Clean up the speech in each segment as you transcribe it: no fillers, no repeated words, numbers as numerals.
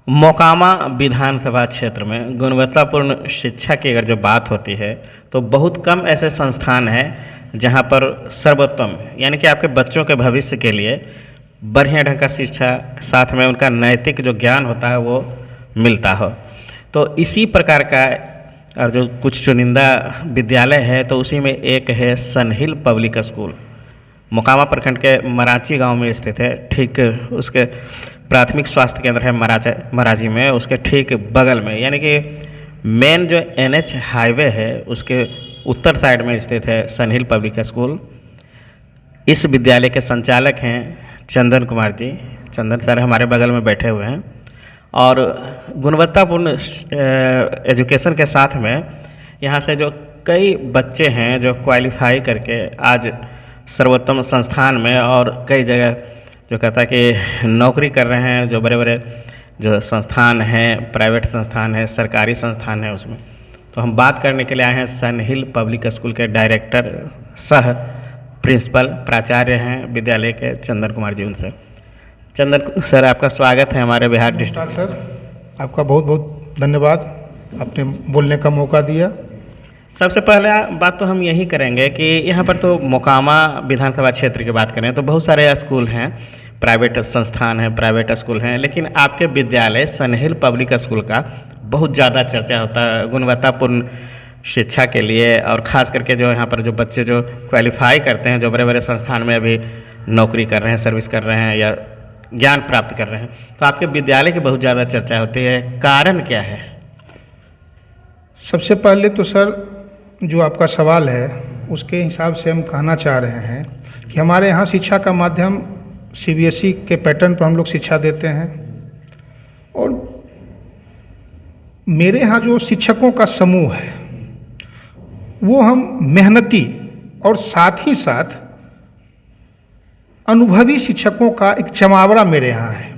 मोकामा विधानसभा क्षेत्र में गुणवत्तापूर्ण शिक्षा की अगर जो बात होती है तो बहुत कम ऐसे संस्थान हैं जहां पर सर्वोत्तम यानी कि आपके बच्चों के भविष्य के लिए बढ़िया ढंग का शिक्षा साथ में उनका नैतिक जो ज्ञान होता है वो मिलता हो। तो इसी प्रकार का और जो कुछ चुनिंदा विद्यालय है तो उसी में एक है सनहिल पब्लिक स्कूल, मोकामा प्रखंड के मराची गांव में स्थित है। ठीक उसके प्राथमिक स्वास्थ्य केंद्र है मराजी में, उसके ठीक बगल में यानी कि मेन जो NH हाईवे है उसके उत्तर साइड में स्थित है सनहिल पब्लिक स्कूल। इस विद्यालय के संचालक हैं चंदन कुमार जी। चंदन सर हमारे बगल में बैठे हुए हैं और गुणवत्तापूर्ण एजुकेशन के साथ में यहाँ से जो कई बच्चे हैं जो क्वालिफाई करके आज सर्वोत्तम संस्थान में और कई जगह जो कहता है कि नौकरी कर रहे हैं, जो बड़े बड़े जो संस्थान हैं, प्राइवेट संस्थान है, सरकारी संस्थान है उसमें। तो हम बात करने के लिए आए हैं सनहिल पब्लिक स्कूल के डायरेक्टर सह प्रिंसिपल प्राचार्य हैं विद्यालय के चंदन कुमार जी। उनसे चंदन सर आपका स्वागत है हमारे बिहार डिस्ट्रिक्ट। सर आपका बहुत बहुत धन्यवाद, आपने बोलने का मौका दिया। सबसे पहले बात तो हम यही करेंगे कि यहाँ पर तो मोकामा विधानसभा क्षेत्र की बात करें तो बहुत सारे स्कूल हैं, प्राइवेट संस्थान हैं, प्राइवेट स्कूल हैं, लेकिन आपके विद्यालय सनहिल पब्लिक स्कूल का बहुत ज़्यादा चर्चा होता है गुणवत्तापूर्ण शिक्षा के लिए। और ख़ास करके जो यहाँ पर जो बच्चे जो क्वालिफाई करते हैं, जो बड़े बड़े संस्थान में अभी नौकरी कर रहे हैं, सर्विस कर रहे हैं या ज्ञान प्राप्त कर रहे हैं, तो आपके विद्यालय की बहुत ज़्यादा चर्चा होती है। कारण क्या है? सबसे पहले तो सर जो आपका सवाल है उसके हिसाब से हम कहना चाह रहे हैं कि हमारे यहाँ शिक्षा का माध्यम CBSE के पैटर्न पर हम लोग शिक्षा देते हैं और मेरे यहाँ जो शिक्षकों का समूह है वो हम मेहनती और साथ ही साथ अनुभवी शिक्षकों का एक जमावड़ा मेरे यहाँ है।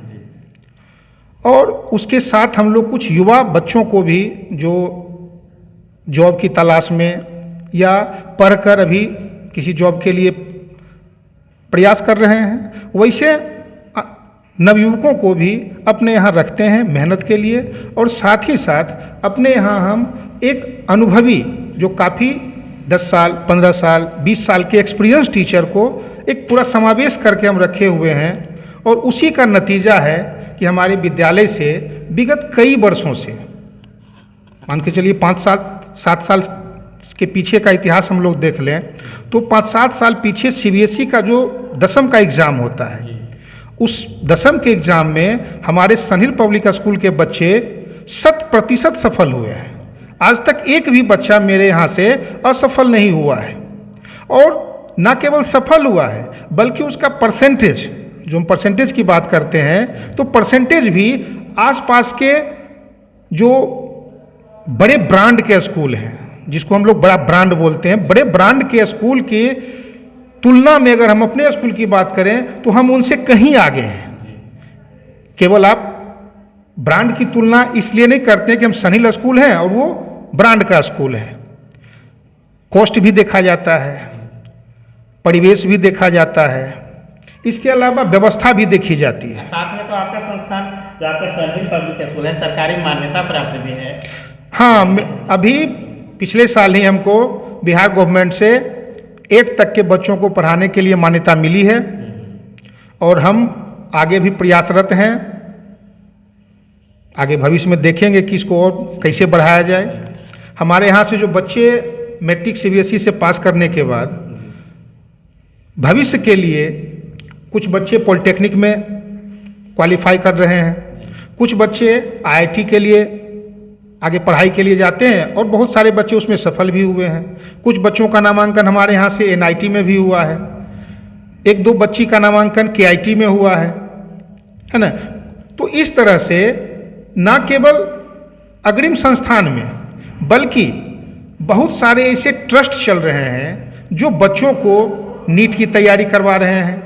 और उसके साथ हम लोग कुछ युवा बच्चों को भी जो जॉब की तलाश में या पढ़कर अभी किसी जॉब के लिए प्रयास कर रहे हैं, वैसे नवयुवकों को भी अपने यहाँ रखते हैं मेहनत के लिए। और साथ ही साथ अपने यहाँ हम एक अनुभवी जो काफ़ी 10 साल 15 साल 20 साल के एक्सपीरियंस टीचर को एक पूरा समावेश करके हम रखे हुए हैं। और उसी का नतीजा है कि हमारे विद्यालय से विगत कई वर्षों से, मान के चलिए 5 साल 7 साल के पीछे का इतिहास हम लोग देख लें तो 5-7 साल पीछे CBSE का जो 10वीं का एग्ज़ाम होता है, उस 10वीं के एग्ज़ाम में हमारे सनहिल पब्लिक स्कूल के बच्चे 100% सफल हुए हैं। आज तक एक भी बच्चा मेरे यहाँ से असफल नहीं हुआ है। और न केवल सफल हुआ है बल्कि उसका परसेंटेज, जो हम परसेंटेज की बात करते हैं तो परसेंटेज भी आसपास के जो बड़े ब्रांड के स्कूल हैं, जिसको हम लोग बड़ा ब्रांड बोलते हैं, बड़े ब्रांड के स्कूल की तुलना में अगर हम अपने स्कूल की बात करें तो हम उनसे कहीं आगे हैं। केवल आप ब्रांड की तुलना इसलिए नहीं करते कि हम सनहिल स्कूल हैं और वो ब्रांड का स्कूल है। कॉस्ट भी देखा जाता है, परिवेश भी देखा जाता है, इसके अलावा व्यवस्था भी देखी जाती है। साथ में तो आपका संस्थान जो आपका सनहिल पब्लिक स्कूल है सरकारी मान्यता प्राप्त भी है। हाँ, अभी पिछले साल ही हमको बिहार गवर्नमेंट से 8 तक के बच्चों को पढ़ाने के लिए मान्यता मिली है और हम आगे भी प्रयासरत हैं। आगे भविष्य में देखेंगे कि इसको और कैसे बढ़ाया जाए। हमारे यहाँ से जो बच्चे मैट्रिक CBSE से पास करने के बाद भविष्य के लिए कुछ बच्चे पॉलिटेक्निक में क्वालिफाई कर रहे हैं, कुछ बच्चे IIT के लिए आगे पढ़ाई के लिए जाते हैं और बहुत सारे बच्चे उसमें सफल भी हुए हैं। कुछ बच्चों का नामांकन हमारे यहाँ से NIT में भी हुआ है, 1-2 बच्ची का नामांकन KIT में हुआ है ना। तो इस तरह से न केवल अग्रिम संस्थान में बल्कि बहुत सारे ऐसे ट्रस्ट चल रहे हैं जो बच्चों को नीट की तैयारी करवा रहे हैं,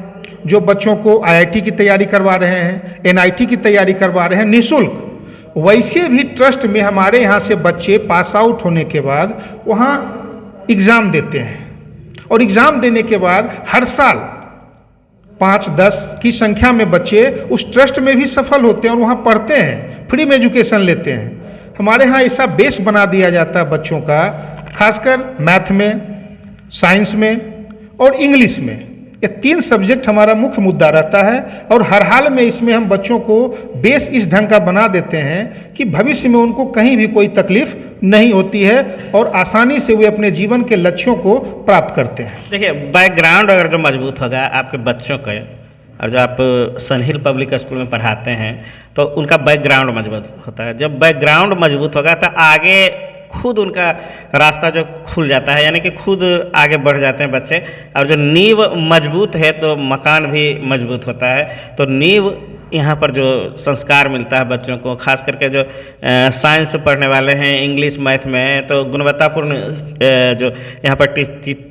जो बच्चों को IIT की तैयारी करवा रहे हैं, NIT की तैयारी करवा रहे हैं निःशुल्क। वैसे भी ट्रस्ट में हमारे यहाँ से बच्चे पास आउट होने के बाद वहाँ एग्ज़ाम देते हैं और एग्ज़ाम देने के बाद हर साल 5-10 की संख्या में बच्चे उस ट्रस्ट में भी सफल होते हैं और वहाँ पढ़ते हैं, फ्री में एजुकेशन लेते हैं। हमारे यहाँ ऐसा बेस बना दिया जाता है बच्चों का, खासकर मैथ में, साइंस में और इंग्लिश में। ये 3 सब्जेक्ट हमारा मुख्य मुद्दा रहता है और हर हाल में इसमें हम बच्चों को बेस इस ढंग का बना देते हैं कि भविष्य में उनको कहीं भी कोई तकलीफ नहीं होती है और आसानी से वे अपने जीवन के लक्ष्यों को प्राप्त करते हैं। देखिए, बैकग्राउंड अगर जो मजबूत होगा आपके बच्चों का, और जो आप सन हिल पब्लिक स्कूल में पढ़ाते हैं तो उनका बैकग्राउंड मजबूत होता है। जब बैकग्राउंड मजबूत होगा तो आगे खुद उनका रास्ता जो खुल जाता है, यानी कि खुद आगे बढ़ जाते हैं बच्चे। और जो नींव मजबूत है तो मकान भी मजबूत होता है। तो नींव यहाँ पर जो संस्कार मिलता है बच्चों को, खास करके जो साइंस पढ़ने वाले हैं, इंग्लिश मैथ में, तो गुणवत्तापूर्ण जो यहाँ पर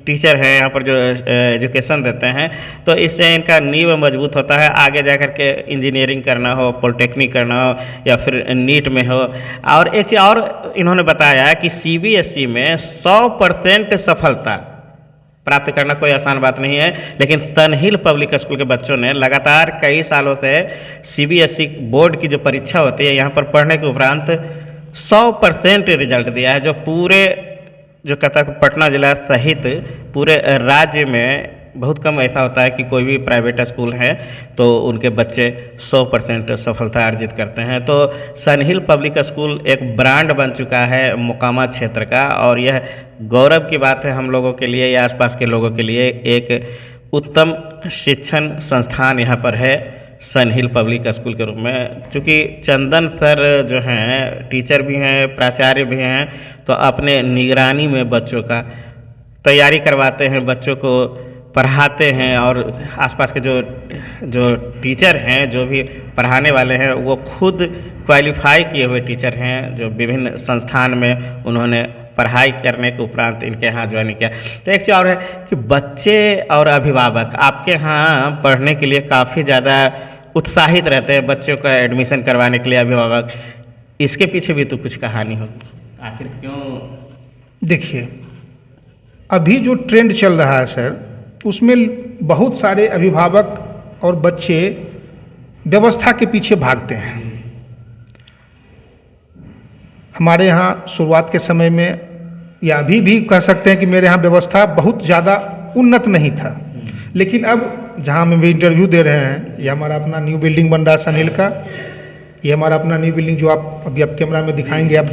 टीचर हैं, यहाँ पर जो एजुकेशन देते हैं, तो इससे इनका नींव मजबूत होता है। आगे जा कर के इंजीनियरिंग करना हो, पॉलिटेक्निक करना हो या फिर नीट में हो। और एक चीज़ और इन्होंने बताया कि CBSE में 100% सफलता प्राप्त करना कोई आसान बात नहीं है, लेकिन सन हिल पब्लिक स्कूल के बच्चों ने लगातार कई सालों से CBSE बोर्ड की जो परीक्षा होती है यहाँ पर पढ़ने के उपरांत 100% रिजल्ट दिया है। जो पूरे जो कथक पटना जिला सहित पूरे राज्य में बहुत कम ऐसा होता है कि कोई भी प्राइवेट स्कूल है तो उनके बच्चे 100% सफलता अर्जित करते हैं। तो सन हिल पब्लिक स्कूल एक ब्रांड बन चुका है मोकामा क्षेत्र का, और यह गौरव की बात है हम लोगों के लिए या आसपास के लोगों के लिए। एक उत्तम शिक्षण संस्थान यहाँ पर है सन हिल पब्लिक स्कूल के रूप में। चूँकि चंदन सर जो हैं टीचर भी हैं, प्राचार्य भी हैं, तो अपने निगरानी में बच्चों का तैयारी करवाते हैं, बच्चों को पढ़ाते हैं। और आसपास के जो टीचर हैं, जो भी पढ़ाने वाले हैं, वो खुद क्वालिफाई किए हुए टीचर हैं, जो विभिन्न संस्थान में उन्होंने पढ़ाई करने के उपरांत इनके यहाँ ज्वाइन किया। तो एक चीज़ और है कि बच्चे और अभिभावक आपके यहाँ पढ़ने के लिए काफ़ी ज़्यादा उत्साहित रहते हैं, बच्चों का एडमिशन करवाने के लिए अभिभावक। इसके पीछे भी तो कुछ कहानी होगी, आखिर क्यों? देखिए, अभी जो ट्रेंड चल रहा है सर, उसमें बहुत सारे अभिभावक और बच्चे व्यवस्था के पीछे भागते हैं। हमारे यहाँ शुरुआत के समय में, या अभी भी कह सकते हैं कि मेरे यहाँ व्यवस्था बहुत ज़्यादा उन्नत नहीं था, लेकिन अब जहाँ हम भी इंटरव्यू दे रहे हैं, ये हमारा अपना न्यू बिल्डिंग बन रहा है सन हिल का। ये हमारा अपना न्यू बिल्डिंग जो आप अभी आप कैमरा में दिखाएंगे आप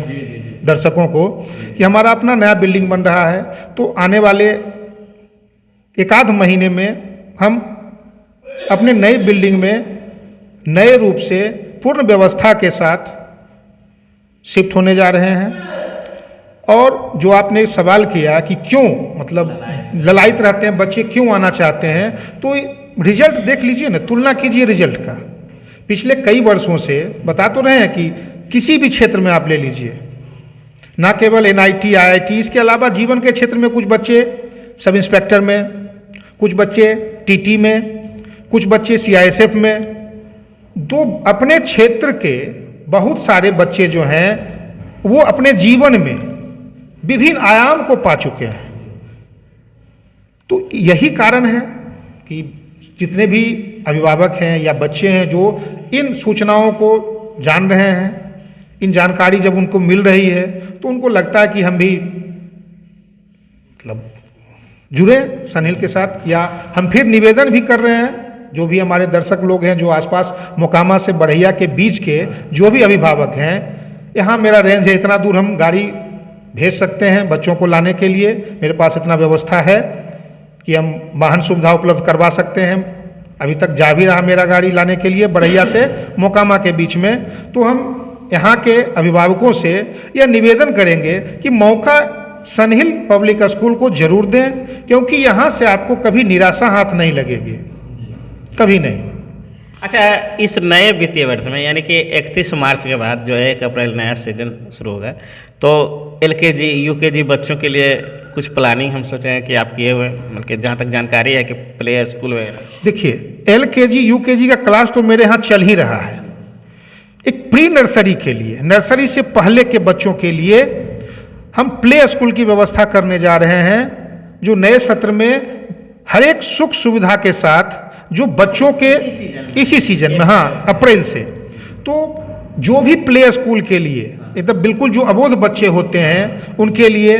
दर्शकों को कि हमारा अपना नया बिल्डिंग बन रहा है। तो आने वाले 1-आध महीने में हम अपने नए बिल्डिंग में नए रूप से पूर्ण व्यवस्था के साथ शिफ्ट होने जा रहे हैं। और जो आपने सवाल किया कि क्यों, मतलब ललायित रहते हैं बच्चे, क्यों आना चाहते हैं, तो रिजल्ट देख लीजिए ना, तुलना कीजिए रिजल्ट का। पिछले कई वर्षों से बता तो रहे हैं कि किसी भी क्षेत्र में आप ले लीजिए, ना केवल NIT IIT, इसके अलावा जीवन के क्षेत्र में कुछ बच्चे सब इंस्पेक्टर में, कुछ बच्चे TT में, कुछ बच्चे CISF में। दो अपने क्षेत्र के बहुत सारे बच्चे जो हैं वो अपने जीवन में विभिन्न आयाम को पा चुके हैं। तो यही कारण है कि जितने भी अभिभावक हैं या बच्चे हैं जो इन सूचनाओं को जान रहे हैं, इन जानकारी जब उनको मिल रही है तो उनको लगता है कि हम भी मतलब जुड़े सन हिल के साथ। या हम फिर निवेदन भी कर रहे हैं, जो भी हमारे दर्शक लोग हैं, जो आसपास मोकामा से बढ़ैया के बीच के जो भी अभिभावक हैं, यहाँ मेरा रेंज है, इतना दूर हम गाड़ी भेज सकते हैं बच्चों को लाने के लिए। मेरे पास इतना व्यवस्था है कि हम वाहन सुविधा उपलब्ध करवा सकते हैं। अभी तक जा भी रहा मेरा गाड़ी लाने के लिए बढ़ैया से मोकामा के बीच में। तो हम यहाँ के अभिभावकों से यह निवेदन करेंगे कि मौका सन हिल पब्लिक स्कूल को जरूर दें, क्योंकि यहाँ से आपको कभी निराशा हाथ नहीं लगेगी, कभी नहीं। अच्छा, इस नए वित्तीय वर्ष में यानी कि 31 मार्च के बाद जो है 1 अप्रैल नया सीजन शुरू होगा, तो LKG UKG बच्चों के लिए कुछ प्लानिंग हम सोचे हैं कि आप किए हुए, मतलब जहाँ तक जानकारी है कि प्ले स्कूल वगैरह? देखिए, LKG UKG का क्लास तो मेरे यहाँ चल ही रहा है। एक प्री नर्सरी के लिए, नर्सरी से पहले के बच्चों के लिए हम प्ले स्कूल की व्यवस्था करने जा रहे हैं, जो नए सत्र में हर एक सुख सुविधा के साथ जो बच्चों के इसी सीजन में, हाँ, अप्रैल से, तो जो भी प्ले स्कूल के लिए एकदम बिल्कुल जो अबोध बच्चे होते हैं उनके लिए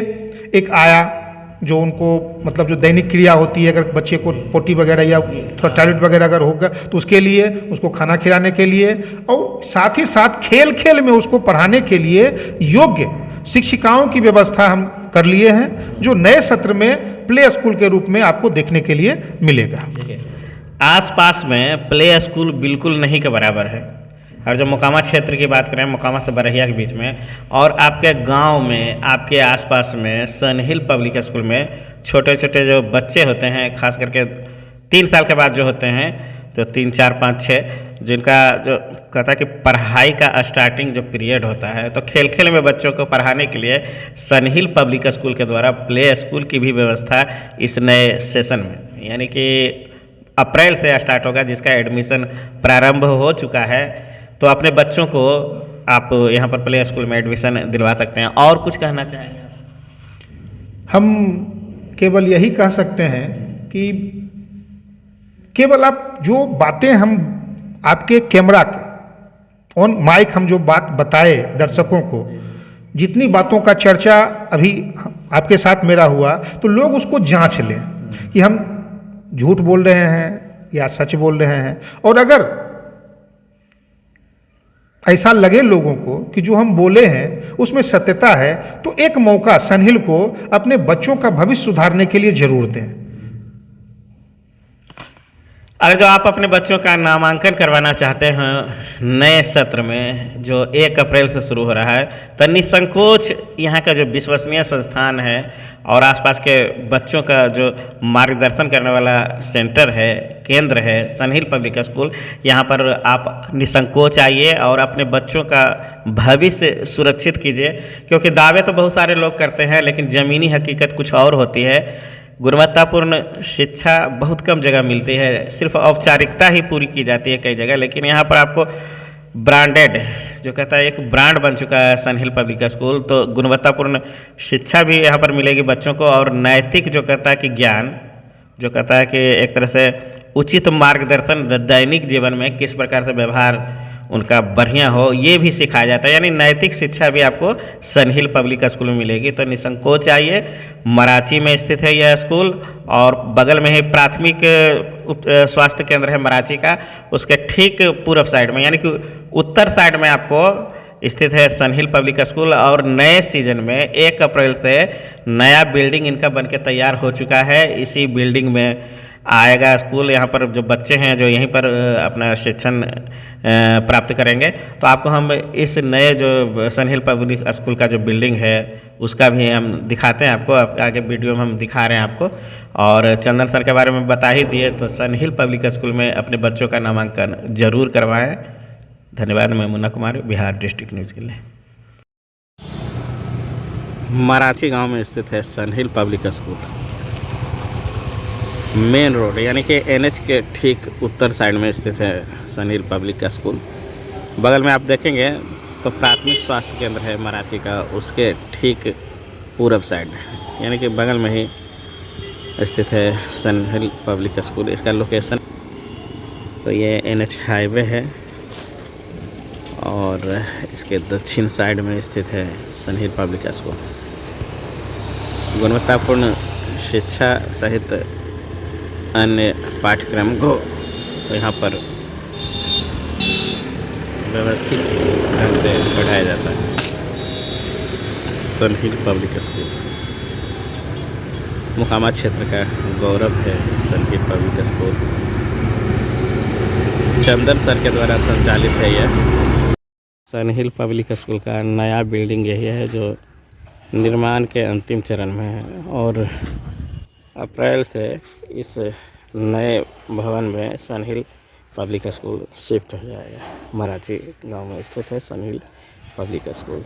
एक आया, जो उनको मतलब जो दैनिक क्रिया होती है, अगर बच्चे को पोटी वगैरह या थोड़ा टॉयलेट वगैरह अगर होगा तो उसके लिए, उसको खाना खिलाने के लिए, और साथ ही साथ खेल खेल में उसको पढ़ाने के लिए योग्य शिक्षिकाओं की व्यवस्था हम कर लिए हैं, जो नए सत्र में प्ले स्कूल के रूप में आपको देखने के लिए मिलेगा। आसपास में प्ले स्कूल बिल्कुल नहीं के बराबर है। और जो मोकामा क्षेत्र की बात करें, मोकामा से बरहिया के बीच में, और आपके गांव में, आपके आसपास में सन हिल पब्लिक स्कूल में छोटे छोटे जो बच्चे होते हैं, खास करके 3 साल के बाद जो होते हैं, तो 3, 4, 5, 6, जिनका जो कहता है कि पढ़ाई का स्टार्टिंग जो पीरियड होता है, तो खेल खेल में बच्चों को पढ़ाने के लिए सन हिल पब्लिक स्कूल के द्वारा प्ले स्कूल की भी व्यवस्था इस नए सेशन में, यानी कि अप्रैल से स्टार्ट होगा, जिसका एडमिशन प्रारंभ हो चुका है। तो अपने बच्चों को आप यहाँ पर प्ले स्कूल में एडमिशन दिलवा सकते हैं। और कुछ कहना चाहेंगे? हम केवल यही कह सकते हैं कि केवल आप जो बातें हम आपके कैमरा के ऑन माइक हम जो बात बताए दर्शकों को, जितनी बातों का चर्चा अभी आपके साथ मेरा हुआ, तो लोग उसको जांच लें कि हम झूठ बोल रहे हैं या सच बोल रहे हैं। और अगर ऐसा लगे लोगों को कि जो हम बोले हैं उसमें सत्यता है, तो एक मौका सन हिल को अपने बच्चों का भविष्य सुधारने के लिए जरूर दें। अगर जो आप अपने बच्चों का नामांकन करवाना चाहते हैं नए सत्र में, जो 1 अप्रैल से शुरू हो रहा है, तो निसंकोच यहाँ का जो विश्वसनीय संस्थान है और आसपास के बच्चों का जो मार्गदर्शन करने वाला सेंटर है, केंद्र है, सन हिल पब्लिक स्कूल, यहाँ पर आप निसंकोच आइए और अपने बच्चों का भविष्य सुरक्षित कीजिए। क्योंकि दावे तो बहुत सारे लोग करते हैं, लेकिन ज़मीनी हकीकत कुछ और होती है। गुणवत्तापूर्ण शिक्षा बहुत कम जगह मिलती है, सिर्फ औपचारिकता ही पूरी की जाती है कई जगह, लेकिन यहाँ पर आपको ब्रांडेड, जो कहता है एक ब्रांड बन चुका है सन हिल पब्लिक स्कूल, तो गुणवत्तापूर्ण शिक्षा भी यहाँ पर मिलेगी बच्चों को, और नैतिक जो कहता है कि ज्ञान, जो कहता है कि एक तरह से उचित मार्गदर्शन दैनिक जीवन में किस प्रकार से व्यवहार उनका बढ़िया हो, ये भी सिखाया जाता है। यानी नैतिक शिक्षा भी आपको सन हिल पब्लिक स्कूल में मिलेगी। तो निसंकोच आइए। मराची में स्थित है यह स्कूल, और बगल में ही प्राथमिक स्वास्थ्य केंद्र है मराची का, उसके ठीक पूर्व साइड में, यानी कि उत्तर साइड में आपको स्थित है सन हिल पब्लिक स्कूल। और नए सीजन में 1 अप्रैल से नया बिल्डिंग इनका बनके तैयार हो चुका है। इसी बिल्डिंग में आएगा स्कूल। यहाँ पर जो बच्चे हैं जो यहीं पर अपना शिक्षण प्राप्त करेंगे, तो आपको हम इस नए जो सन हिल पब्लिक स्कूल का जो बिल्डिंग है उसका भी हम दिखाते हैं आपको। आगे वीडियो में हम दिखा रहे हैं आपको। और चंदन सर के बारे में बता ही दिए, तो सन हिल पब्लिक स्कूल में अपने बच्चों का नामांकन जरूर करवाएं। धन्यवाद। मैं मुन्ना कुमार, बिहार डिस्ट्रिक्ट न्यूज़ के लिए। मराची गांव में स्थित है सन हिल पब्लिक स्कूल। मेन रोड यानी कि NH के ठीक उत्तर साइड में स्थित है सन हिल पब्लिक स्कूल। बगल में आप देखेंगे तो प्राथमिक स्वास्थ्य केंद्र है मराची का, उसके ठीक पूरब साइड, यानी कि बगल में ही स्थित है सन हिल पब्लिक स्कूल। इसका लोकेशन तो ये NH हाईवे है, और इसके दक्षिण साइड में स्थित है सन हिल पब्लिक स्कूल। गुणवत्तापूर्ण शिक्षा सहित अन्य पाठ्यक्रम को यहाँ पर व्यवस्थित ढंग से पढ़ाया जाता है। सन हिल पब्लिक स्कूल मोकामा क्षेत्र का गौरव है। सन हिल पब्लिक स्कूल चंदन सर के द्वारा संचालित है। यह सन हिल पब्लिक स्कूल का नया बिल्डिंग यही है जो निर्माण के अंतिम चरण में है, और अप्रैल से इस नए भवन में सन हिल पब्लिक स्कूल शिफ्ट हो जाएगा। मराची गांव में स्थित है सन हिल पब्लिक स्कूल।